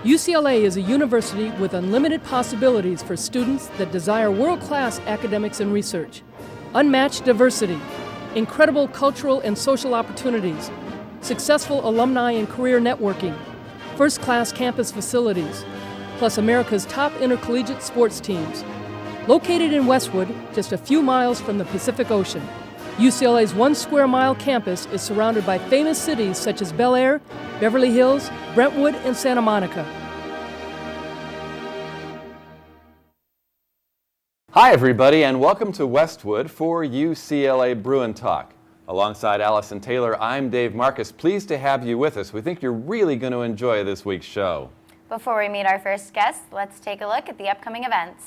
UCLA is a university with unlimited possibilities for students that desire world-class academics and research, unmatched diversity, incredible cultural and social opportunities, successful alumni and career networking, first-class campus facilities, plus America's top intercollegiate sports teams. Located in Westwood, just a few miles from the Pacific Ocean, UCLA's 1 square mile campus is surrounded by famous cities such as Bel Air, Beverly Hills, Brentwood, and Santa Monica. Hi everybody, and welcome to Westwood for UCLA Bruin Talk. Alongside Allison Taylor, I'm Dave Marcus. Pleased to have you with us. We think you're really going to enjoy this week's show. Before we meet our first guest, let's take a look at the upcoming events.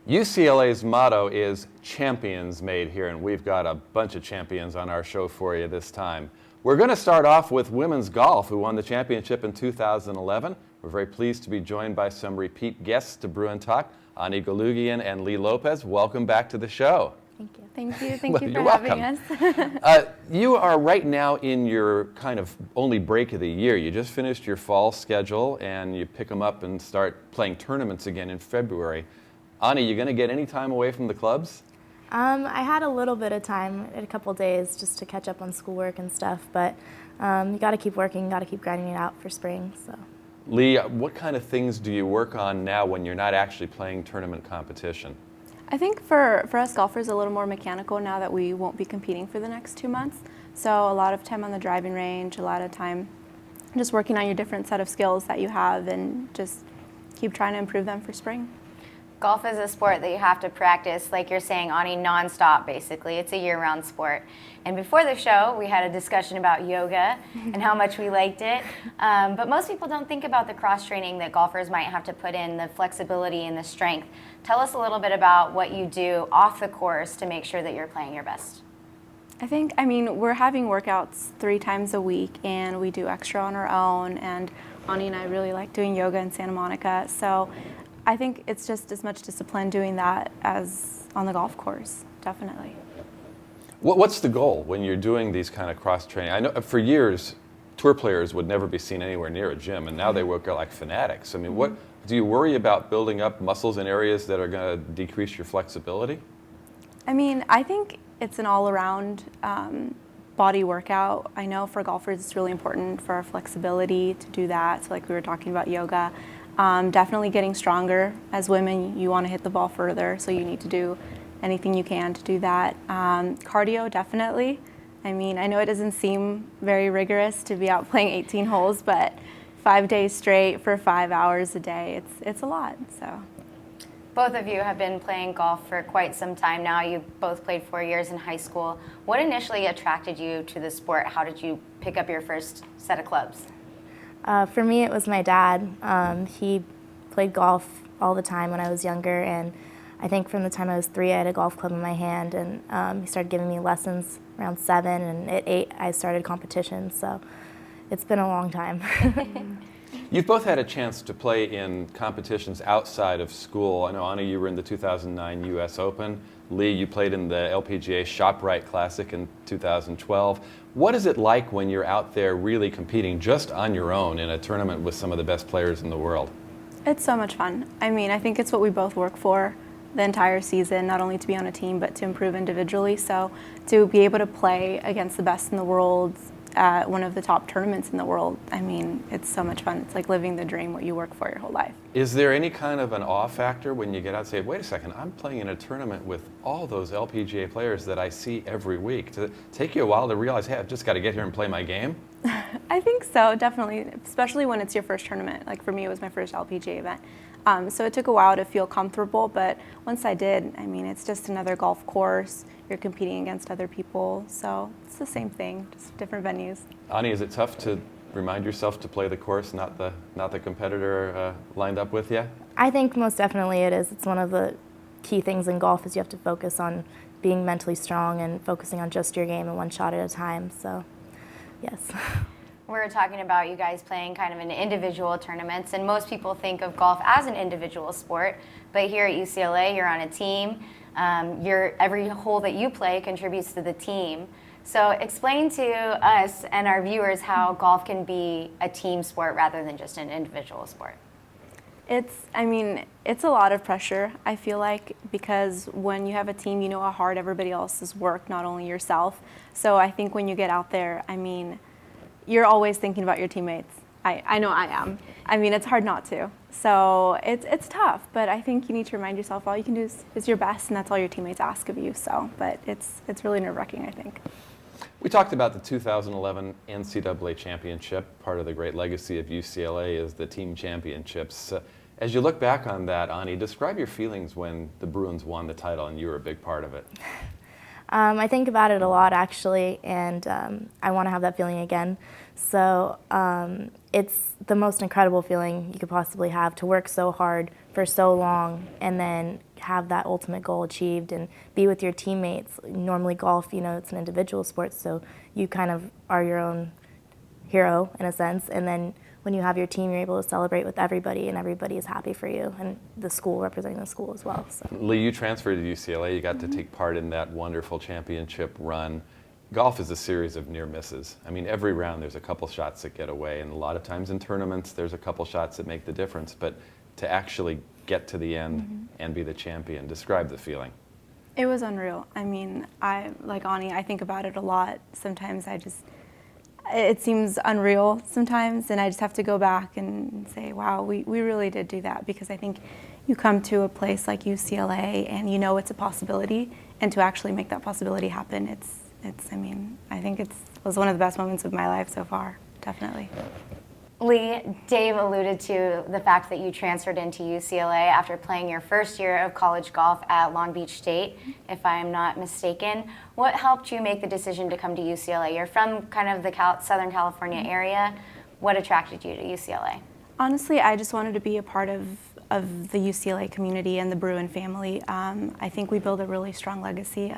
UCLA's motto is champions made here, and we've got a bunch of champions on our show for you this time. We're going to start off with women's golf, who won the championship in 2011. We're very pleased to be joined by some repeat guests to Bruin Talk, Edney Gulugian and Lee Lopez. Welcome back to the show. Thank you. Thank you. Thank you for You're having welcome. us. You are right now in your kind of only break of the year. You just finished your fall schedule, and you pick them up and start playing tournaments again in February. Edney, you going to get any time away from the clubs? I had a little bit of time, a couple days, just to catch up on schoolwork and stuff, but you got to keep working, got to keep grinding it out for spring. So, Lee, what kind of things do you work on now when you're not actually playing tournament competition? I think for us golfers, a little more mechanical now that we won't be competing for the next 2 months. So a lot of time on the driving range, a lot of time just working on your different set of skills that you have and just keep trying to improve them for spring. Golf is a sport that you have to practice, like you're saying, Edney, nonstop, basically. It's a year-round sport. And before the show, we had a discussion about yoga and how much we liked it. But most people don't think about the cross-training that golfers might have to put in, the flexibility and the strength. Tell us a little bit about what you do off the course to make sure that you're playing your best. I mean, we're having workouts 3 times a week, and we do extra on our own. And Edney and I really like doing yoga in Santa Monica. So I think it's just as much discipline doing that as on the golf course, definitely. What's the goal when you're doing these kind of cross-training? I know for years, tour players would never be seen anywhere near a gym, and now they work out like fanatics. I mean, what do you worry about building up muscles in areas that are going to decrease your flexibility? I mean, I think it's an all-around body workout. I know for golfers it's really important for our flexibility to do that. So like we were talking about yoga. Definitely getting stronger. As women, you want to hit the ball further, so you need to do anything you can to do that. Cardio, definitely. I mean, I know it doesn't seem very rigorous to be out playing 18 holes, but 5 days straight for 5 hours a day, it's a lot. So, both of you have been playing golf for quite some time now. You both played 4 years in high school. What initially attracted you to the sport? How did you pick up your first set of clubs? for me, it was my dad. He played golf all the time when I was younger, and I think from the time I was 3, I had a golf club in my hand, and he started giving me lessons around 7, and at 8, I started competition, so it's been a long time. You've both had a chance to play in competitions outside of school. I know, Ani, you were in the 2009 U.S. Open. Lee, you played in the LPGA ShopRite Classic in 2012. What is it like when you're out there really competing just on your own in a tournament with some of the best players in the world? It's so much fun. I mean, I think it's what we both work for the entire season, not only to be on a team, but to improve individually. So to be able to play against the best in the world at one of the top tournaments in the world, I mean, it's so much fun. It's like living the dream, what you work for your whole life. Is there any kind of an awe factor when you get out and say, wait a second, I'm playing in a tournament with all those LPGA players that I see every week? Does it take you a while to realize, hey, I've just got to get here and play my game? I think so, definitely, especially when it's your first tournament. Like for me, it was my first LPGA event. So it took a while to feel comfortable, but once I did, I mean, it's just another golf course. You're competing against other people, so it's the same thing, just different venues. Ani, is it tough to remind yourself to play the course, not the competitor lined up with you? I think most definitely it is. It's one of the key things in golf is you have to focus on being mentally strong and focusing on just your game and one shot at a time, so yes. We're talking about you guys playing kind of in individual tournaments, and most people think of golf as an individual sport, but here at UCLA, you're on a team. Every hole that you play contributes to the team. So explain to us and our viewers how golf can be a team sport rather than just an individual sport. It's a lot of pressure, I feel like, because when you have a team, you know how hard everybody else's work, not only yourself. So I think when you get out there, I mean, you're always thinking about your teammates. I know I am. I mean, it's hard not to. So it's tough, but I think you need to remind yourself all you can do is your best, and that's all your teammates ask of you. So, but it's really nerve-wracking, I think. We talked about the 2011 NCAA championship. Part of the great legacy of UCLA is the team championships. As you look back on that, Ani, describe your feelings when the Bruins won the title and you were a big part of it. I think about it a lot, actually, and I want to have that feeling again. So it's the most incredible feeling you could possibly have, to work so hard for so long and then have that ultimate goal achieved and be with your teammates. Normally golf, you know, it's an individual sport, so you kind of are your own hero in a sense, and then when you have your team, you're able to celebrate with everybody, and everybody is happy for you, and the school, representing the school as well. So. Lee, you transferred to UCLA. You got to take part in that wonderful championship run. Golf is a series of near misses. I mean, every round there's a couple shots that get away, and a lot of times in tournaments there's a couple shots that make the difference, but to actually get to the end and be the champion, describe the feeling. It was unreal. I mean, like Ani, I think about it a lot. Sometimes it seems unreal sometimes, and I just have to go back and say, wow, we really did do that, because I think you come to a place like UCLA and you know it's a possibility, and to actually make that possibility happen, I think it was one of the best moments of my life so far, definitely. Lee, Dave alluded to the fact that you transferred into UCLA after playing your first year of college golf at Long Beach State, if I am not mistaken. What helped you make the decision to come to UCLA? You're from kind of the Southern California area. What attracted you to UCLA? Honestly, I just wanted to be a part of the UCLA community and the Bruin family. I think we build a really strong legacy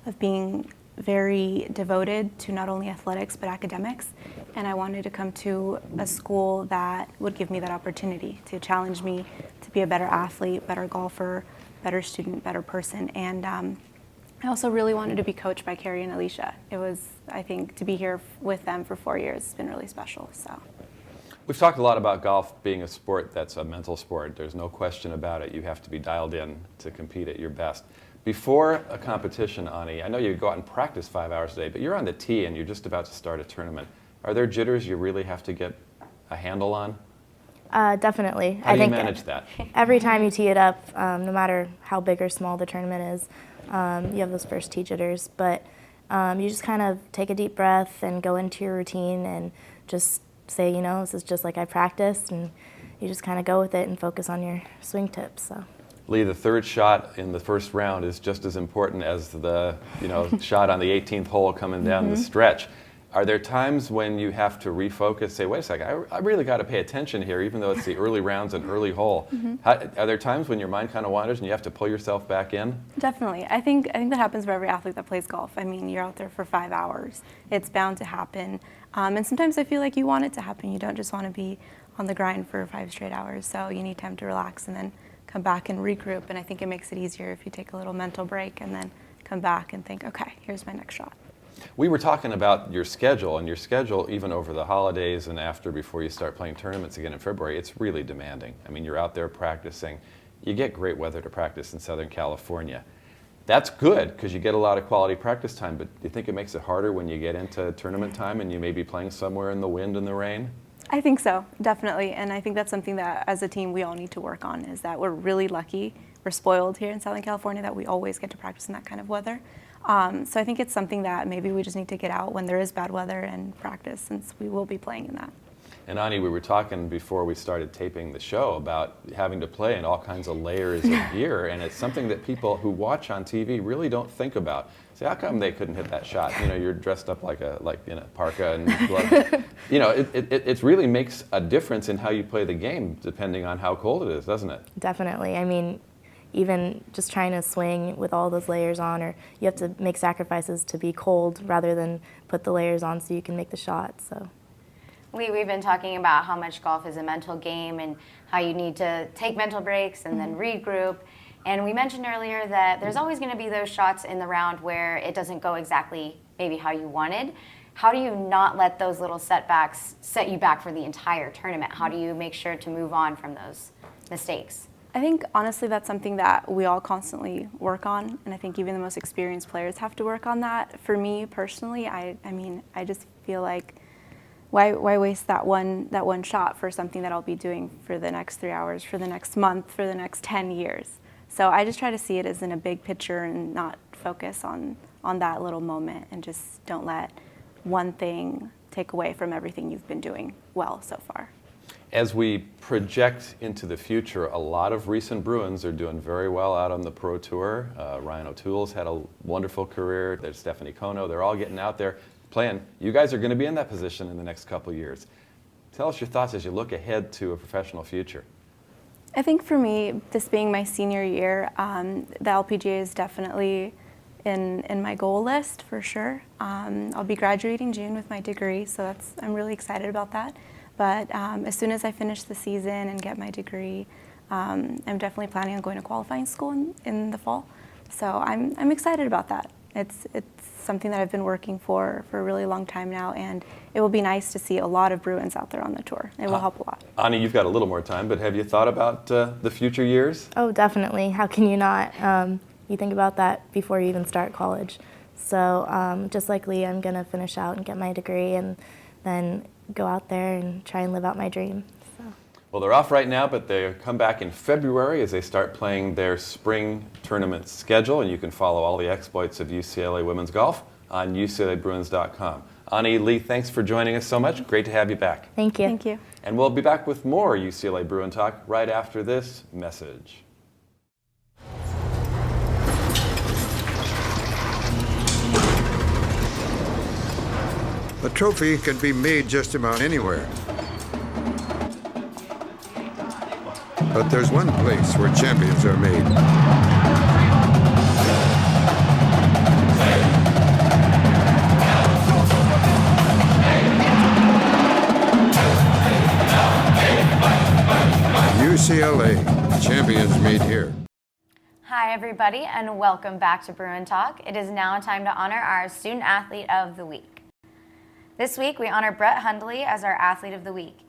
of being very devoted to not only athletics but academics, and I wanted to come to a school that would give me that opportunity to challenge me to be a better athlete, better golfer, better student, better person, and I also really wanted to be coached by Carrie and Alicia. It was, I think, to be here with them for 4 years has been really special. So. We've talked a lot about golf being a sport that's a mental sport. There's no question about it. You have to be dialed in to compete at your best. Before a competition, Ani, I know you go out and practice 5 hours a day, but you're on the tee and you're just about to start a tournament. Are there jitters you really have to get a handle on? Definitely. How do you manage that? Every time you tee it up, no matter how big or small the tournament is, you have those first tee jitters, but you just kind of take a deep breath and go into your routine and just say, you know, this is just like I practiced, and you just kind of go with it and focus on your swing tips. So. Lee, the third shot in the first round is just as important as the shot on the 18th hole coming down the stretch. Are there times when you have to refocus, say, wait a second, I really got to pay attention here, even though it's the early rounds and early hole? Are there times when your mind kind of wanders and you have to pull yourself back in? Definitely. I think that happens for every athlete that plays golf. I mean, you're out there for 5 hours. It's bound to happen. And sometimes I feel like you want it to happen. You don't just want to be on the grind for 5 straight hours. So you need time to relax and then come back and regroup. And I think it makes it easier if you take a little mental break and then come back and think, okay, here's my next shot. We were talking about your schedule, and your schedule, even over the holidays and after, before you start playing tournaments again in February, it's really demanding. I mean, you're out there practicing. You get great weather to practice in Southern California. That's good because you get a lot of quality practice time, but do you think it makes it harder when you get into tournament time and you may be playing somewhere in the wind and the rain? I think so, definitely. And I think that's something that as a team we all need to work on, is that we're really lucky, we're spoiled here in Southern California that we always get to practice in that kind of weather. So I think it's something that maybe we just need to get out when there is bad weather and practice, since we will be playing in that. And Ani, we were talking before we started taping the show about having to play in all kinds of layers of gear, and it's something that people who watch on TV really don't think about. Say, how come they couldn't hit that shot? You know, you're dressed up like in a parka and gloves. You know, it really makes a difference in how you play the game depending on how cold it is, doesn't it? Definitely. I mean, even just trying to swing with all those layers on, or you have to make sacrifices to be cold rather than put the layers on so you can make the shot. So. We've been talking about how much golf is a mental game and how you need to take mental breaks and then regroup. And we mentioned earlier that there's always going to be those shots in the round where it doesn't go exactly maybe how you wanted. How do you not let those little setbacks set you back for the entire tournament? How do you make sure to move on from those mistakes? I think honestly that's something that we all constantly work on, and I think even the most experienced players have to work on that. For me personally, I mean, I just feel like why waste that one shot for something that I'll be doing for the next 3 hours, for the next month, for the next 10 years? So I just try to see it as in a big picture and not focus on that little moment, and just don't let one thing take away from everything you've been doing well so far. As we project into the future, a lot of recent Bruins are doing very well out on the Pro Tour. Ryan O'Toole's had a wonderful career. There's Stephanie Kono. They're all getting out there playing. You guys are going to be in that position in the next couple of years. Tell us your thoughts as you look ahead to a professional future. I think for me, this being my senior year, the LPGA is definitely in my goal list for sure. I'll be graduating June with my degree, so I'm really excited about that. But as soon as I finish the season and get my degree, I'm definitely planning on going to qualifying school in the fall. So I'm excited about that. It's something that I've been working for a really long time now, and it will be nice to see a lot of Bruins out there on the tour. It will help a lot. Ani, you've got a little more time, but have you thought about the future years? Oh, definitely. How can you not? You think about that before you even start college. So just like Lee, I'm going to finish out and get my degree and then go out there and try and live out my dream. So. Well, they're off right now, but they come back in February as they start playing their spring tournament schedule, and you can follow all the exploits of UCLA women's golf on UCLABruins.com. Ani, Lee, thanks for joining us so much. Great to have you back. Thank you. Thank you. And we'll be back with more UCLA Bruin Talk right after this message. A trophy can be made just about anywhere. But there's one place where champions are made. UCLA, champions made here. Hi everybody, and welcome back to Bruin Talk. It is now time to honor our Student Athlete of the Week. This week, we honor Brett Hundley as our Athlete of the Week.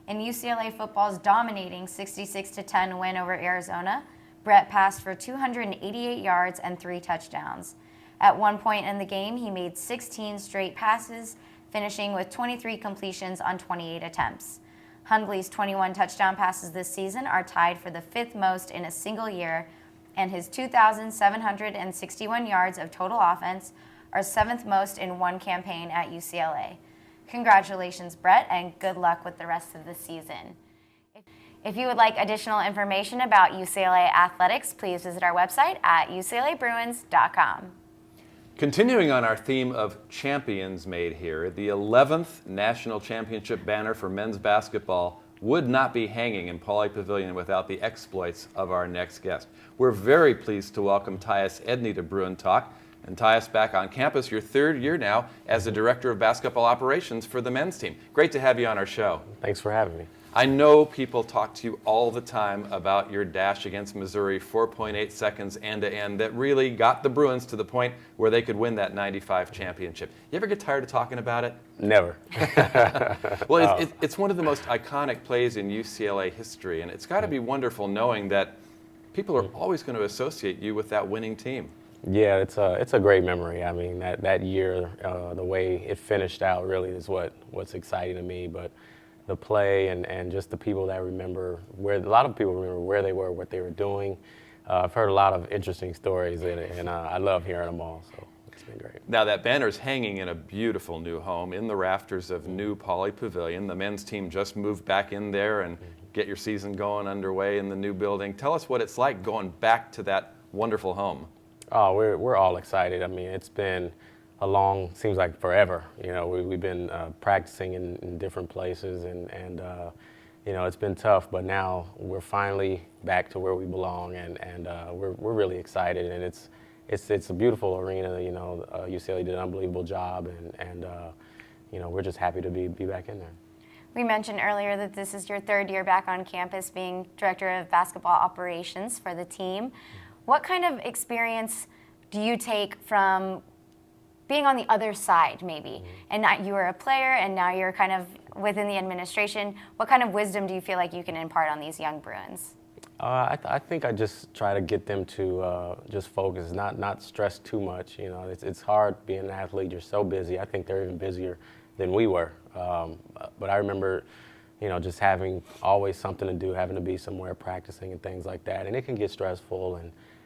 In UCLA football's dominating 66-10 win over Arizona, Brett passed for 288 yards and 3 touchdowns. At one point in the game, he made 16 straight passes, finishing with 23 completions on 28 attempts. Hundley's 21 touchdown passes this season are tied for the 5th most in a single year, and his 2,761 yards of total offense are 7th most in one campaign at UCLA. Congratulations, Brett, and good luck with the rest of the season. If you would like additional information about UCLA Athletics, please visit our website at uclabruins.com. Continuing on our theme of champions made here, the 11th National Championship banner for men's basketball would not be hanging in Pauley Pavilion without the exploits of our next guest. We're very pleased to welcome Tyus Edney to Bruin Talk. And Tyus, back on campus, your third year now as the Director of Basketball Operations for the men's team. Great to have you on our show. Thanks for having me. I know people talk to you all the time about your dash against Missouri, 4.8 seconds end to end, that really got the Bruins to the point where they could win that '95 championship. You ever get tired of talking about it? Never. Well, it's one of the most iconic plays in UCLA history, and it's got to be wonderful knowing that people are always going to associate you with that winning team. Yeah, it's a great memory. I mean, that year, the way it finished out really is what's exciting to me. But the play and just the people that remember a lot of people remember where they were, what they were doing. I've heard a lot of interesting stories in it, and I love hearing them all. So it's been great. Now that banner's hanging in a beautiful new home in the rafters of New Pauley Pavilion. The men's team just moved back in there and get your season going underway in the new building. Tell us what it's like going back to that wonderful home. Oh, we're all excited. I mean, it's been seems like forever. You know, we've been practicing in different places, and you know, it's been tough. But now we're finally back to where we belong, and we're really excited. And it's a beautiful arena. You know, UCLA did an unbelievable job, and you know, we're just happy to be back in there. We mentioned earlier that this is your third year back on campus being Director of Basketball Operations for the team. What kind of experience do you take from being on the other side, maybe, and that you were a player and now you're kind of within the administration? What kind of wisdom do you feel like you can impart on these young Bruins? I think I just try to get them to just focus, not stress too much. You know, it's hard being an athlete. You're so busy. I think they're even busier than we were. But I remember, you know, just having always something to do, having to be somewhere practicing and things like that. And it can get stressful,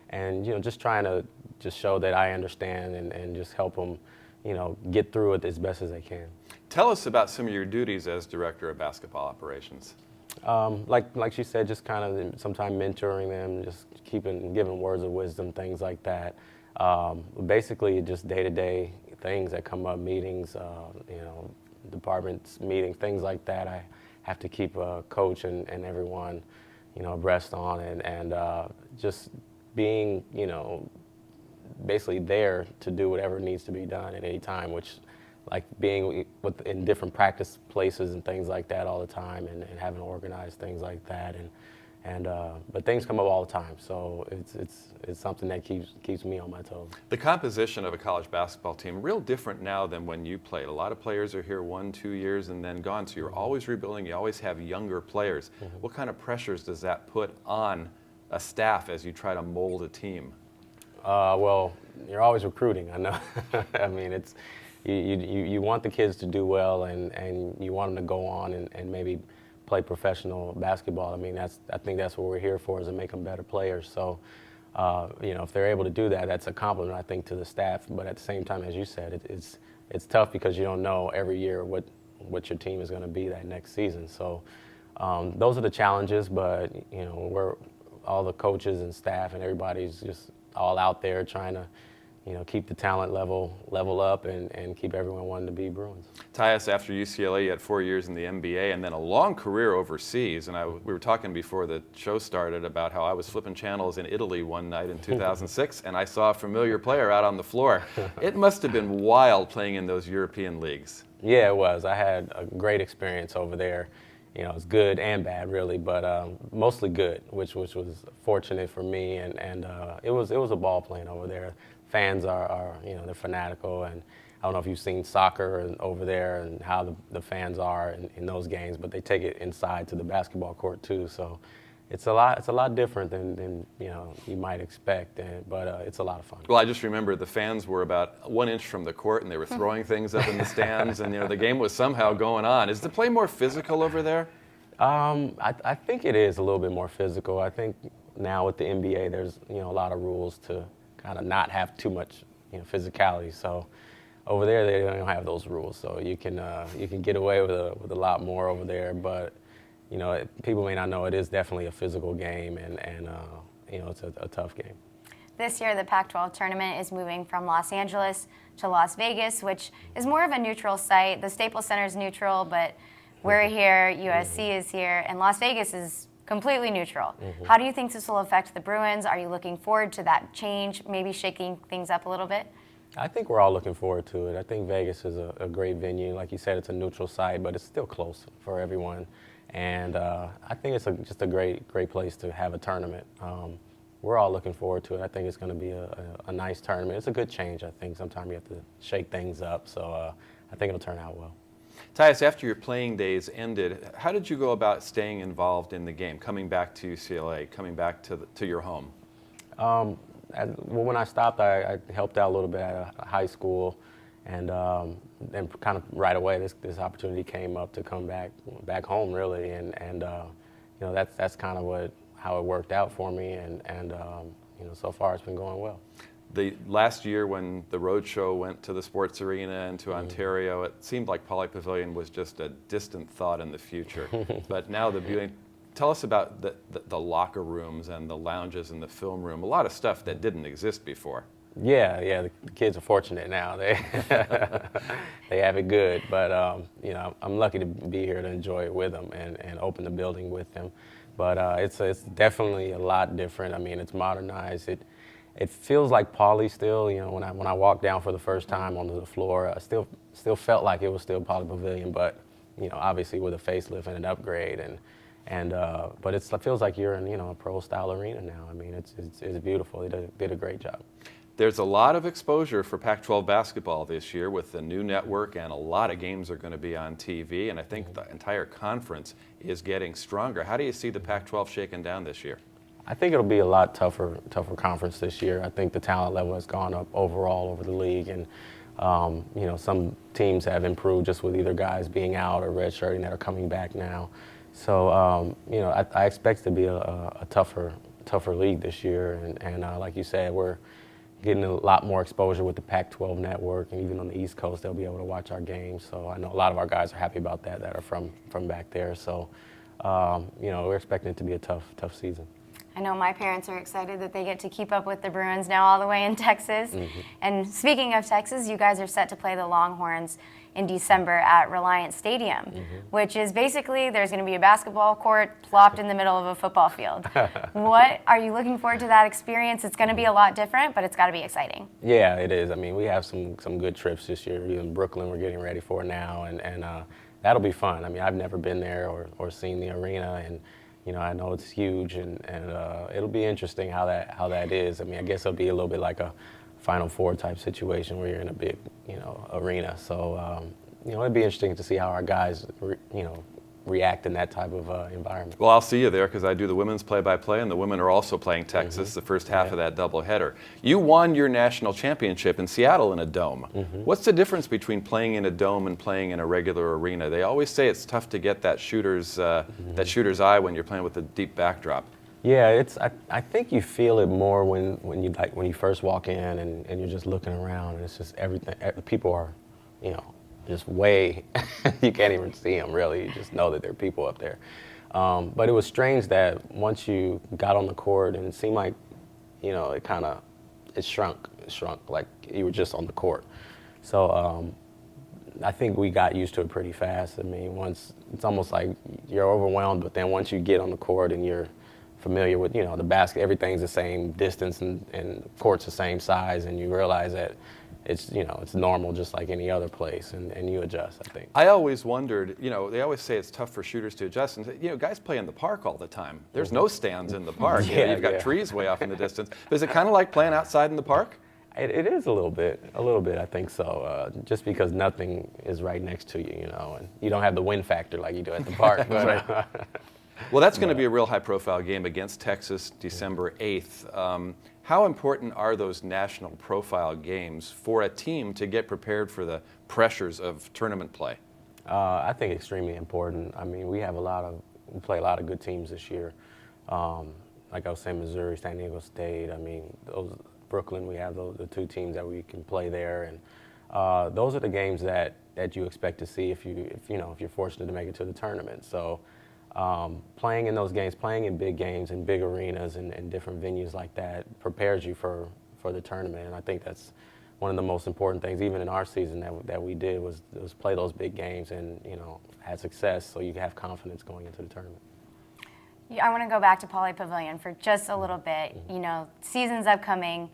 and you know, just trying to just show that I understand and just help them, you know, get through it as best as they can. Tell us about some of your duties as Director of Basketball Operations. Like she said, just kind of sometimes mentoring them, just giving words of wisdom, things like that. Basically, just day-to-day things that come up, meetings, you know, departments meetings, things like that. I have to keep coach and everyone, you know, abreast on, and just being, you know, basically there to do whatever needs to be done at any time, which, like being in different practice places and things like that all the time, and having to organize things like that, but things come up all the time, so it's something that keeps me on my toes. The composition of a college basketball team, real different now than when you played. A lot of players are here 1-2 years and then gone, so you're always rebuilding. You always have younger players. What kind of pressures does that put on a staff as you try to mold a team? Well, you're always recruiting, I know. I mean, it's you want the kids to do well, and you want them to go on and maybe play professional basketball. I mean, I think that's what we're here for, is to make them better players. So, you know, if they're able to do that, that's a compliment, I think, to the staff. But at the same time, as you said, it's tough because you don't know every year what your team is going to be that next season. So, those are the challenges. But you know, all the coaches and staff and everybody's just all out there trying to, you know, keep the talent level up and keep everyone wanting to be Bruins. Tyus, after UCLA, you had 4 years in the NBA and then a long career overseas. And we were talking before the show started about how I was flipping channels in Italy one night in 2006, and I saw a familiar player out on the floor. It must have been wild playing in those European leagues. Yeah, it was. I had a great experience over there. You know, it's good and bad, really, but mostly good, which was fortunate for me. And it was a ball playing over there. Fans are you know, they're fanatical, and I don't know if you've seen soccer over there and how the fans are in those games, but they take it inside to the basketball court too. So it's a lot different than you know, you might expect, but it's a lot of fun. Well, I just remember the fans were about 1 inch from the court, and they were throwing things up in the stands, and you know, the game was somehow going on. Is the play more physical over there? I think it is a little bit more physical. I think now with the NBA, there's, you know, a lot of rules to kind of not have too much, you know, physicality. So over there, they don't have those rules, so you can get away with a lot more over there. But you know, people may not know, it is definitely a physical game, and you know, it's a tough game. This year, the Pac-12 tournament is moving from Los Angeles to Las Vegas, which is more of a neutral site. The Staples Center is neutral, but we're here, USC is here, and Las Vegas is completely neutral. How do you think this will affect the Bruins? Are you looking forward to that change, maybe shaking things up a little bit? I think we're all looking forward to it. I think Vegas is a great venue. Like you said, it's a neutral site, but it's still close for everyone. And I think it's just a great place to have a tournament. We're all looking forward to it. I think it's going to be a nice tournament. It's a good change, I think. Sometimes you have to shake things up, so I think it'll turn out well. Tyus, after your playing days ended, how did you go about staying involved in the game, coming back to UCLA, coming back to your home? Well, when I stopped, I helped out a little bit at a high school, and then kind of right away this opportunity came up to come back home, really, and you know, that's kind of how it worked out for me, and you know, so far it's been going well. The last year when the road show went to the sports arena and to Ontario, it seemed like Pauley Pavilion was just a distant thought in the future. But now tell us about the locker rooms and the lounges and the film room, a lot of stuff that didn't exist before. Yeah, the kids are fortunate now. They have it good, but you know, I'm lucky to be here to enjoy it with them and open the building with them. But it's definitely a lot different. I mean, it's modernized. It feels like Pauley still. You know, when I walked down for the first time onto the floor, I still felt like it was still Pauley Pavilion, but you know, obviously with a facelift and an upgrade, but it feels like you're in, you know, a pro style arena now. I mean, it's beautiful. They did a great job. There's a lot of exposure for Pac-12 basketball this year with the new network, and a lot of games are going to be on TV, and I think the entire conference is getting stronger. How do you see the Pac-12 shaking down this year? I think it'll be a lot tougher conference this year. I think the talent level has gone up overall over the league, and you know, some teams have improved just with either guys being out or redshirting that are coming back now. So you know, I expect it to be a tougher league this year, and like you said, we're getting a lot more exposure with the Pac-12 network, and even on the East Coast, they'll be able to watch our games. So I know a lot of our guys are happy about that are from back there. So you know, we're expecting it to be a tough season. I know my parents are excited that they get to keep up with the Bruins now all the way in Texas. And speaking of Texas, you guys are set to play the Longhorns in December at Reliant Stadium, which is basically, there's going to be a basketball court plopped in the middle of a football field. What are you looking forward to that experience? It's going to be a lot different, but it's got to be exciting. Yeah, it is. I mean, we have some good trips this year. Even Brooklyn, we're getting ready for now, and that'll be fun. I mean, I've never been there or seen the arena, and you know, I know it's huge, and it'll be interesting how that is. I mean, I guess it'll be a little bit like a Final Four type situation where you're in a big, you know, arena. So, you know, it'd be interesting to see how our guys, you know, react in that type of environment. Well, I'll see you there because I do the women's play-by-play, and the women are also playing Texas the first half of that doubleheader. You won your national championship in Seattle in a dome. What's the difference between playing in a dome and playing in a regular arena? They always say it's tough to get that shooter's eye when you're playing with a deep backdrop. Yeah, I think you feel it more when you first walk in and you're just looking around, and it's just everything. People are, you know, just way, you can't even see them really. You just know that there are people up there. But it was strange that once you got on the court, and it seemed like, you know, it shrunk like you were just on the court. So I think we got used to it pretty fast. I mean, it's almost like you're overwhelmed, but then once you get on the court and you're familiar with, you know, the basket, everything's the same distance and court's the same size, and you realize that it's, you know, it's normal just like any other place, and you adjust, I think. I always wondered, you know, they always say it's tough for shooters to adjust, and you know, guys play in the park all the time. There's no stands in the park. You know, you've got trees way off in the distance. Is it kind of like playing outside in the park? It is a little bit, I think so, just because nothing is right next to you, you know, and you don't have the wind factor like you do at the park. But, well, that's going to be a real high-profile game against Texas, December 8th. How important are those national profile games for a team to get prepared for the pressures of tournament play? I think extremely important. I mean, we play a lot of good teams this year. Like I was saying, Missouri, San Diego State. I mean, Brooklyn, we have the two teams that we can play there, and those are the games that you expect to see if you're fortunate to make it to the tournament. So. Playing in those games, playing in big games and big arenas and different venues like that prepares you for the tournament, and I think that's one of the most important things. Even in our season that we did was play those big games and, you know, had success, so you have confidence going into the tournament. I want to go back to Pauley Pavilion for just a little bit. You know, season's upcoming.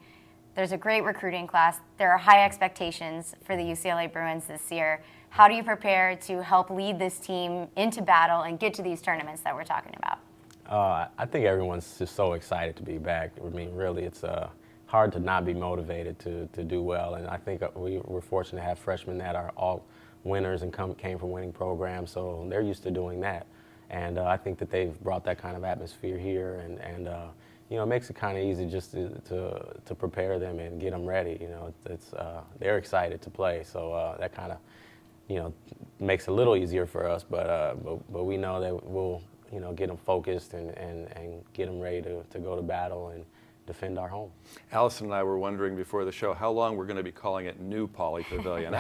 There's a great recruiting class. There are high expectations for the UCLA Bruins this year. How do you prepare to help lead this team into battle and get to these tournaments that we're talking about? I think everyone's just so excited to be back. I mean, really, it's hard to not be motivated to do well. And I think we're fortunate to have freshmen that are all winners and came from winning programs, so they're used to doing that. And I think that they've brought that kind of atmosphere here, and you know, it makes it kind of easy just to prepare them and get them ready. You know, they're excited to play, so that kind of, you know, makes it a little easier for us. But we know that we'll, you know, get them focused and get them ready to go to battle and defend our home. Allison and I were wondering before the show how long we're going to be calling it New Pauley Pavilion.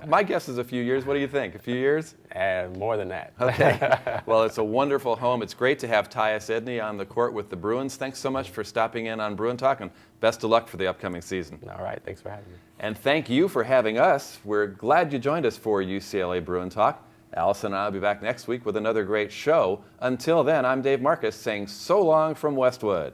My guess is a few years. What do you think? A few years? More than that. Okay. Well, it's a wonderful home. It's great to have Tyus Edney on the court with the Bruins. Thanks so much for stopping in on Bruin Talk, and best of luck for the upcoming season. All right. Thanks for having me. And thank you for having us. We're glad you joined us for UCLA Bruin Talk. Allison and I will be back next week with another great show. Until then, I'm Dave Marcus saying so long from Westwood.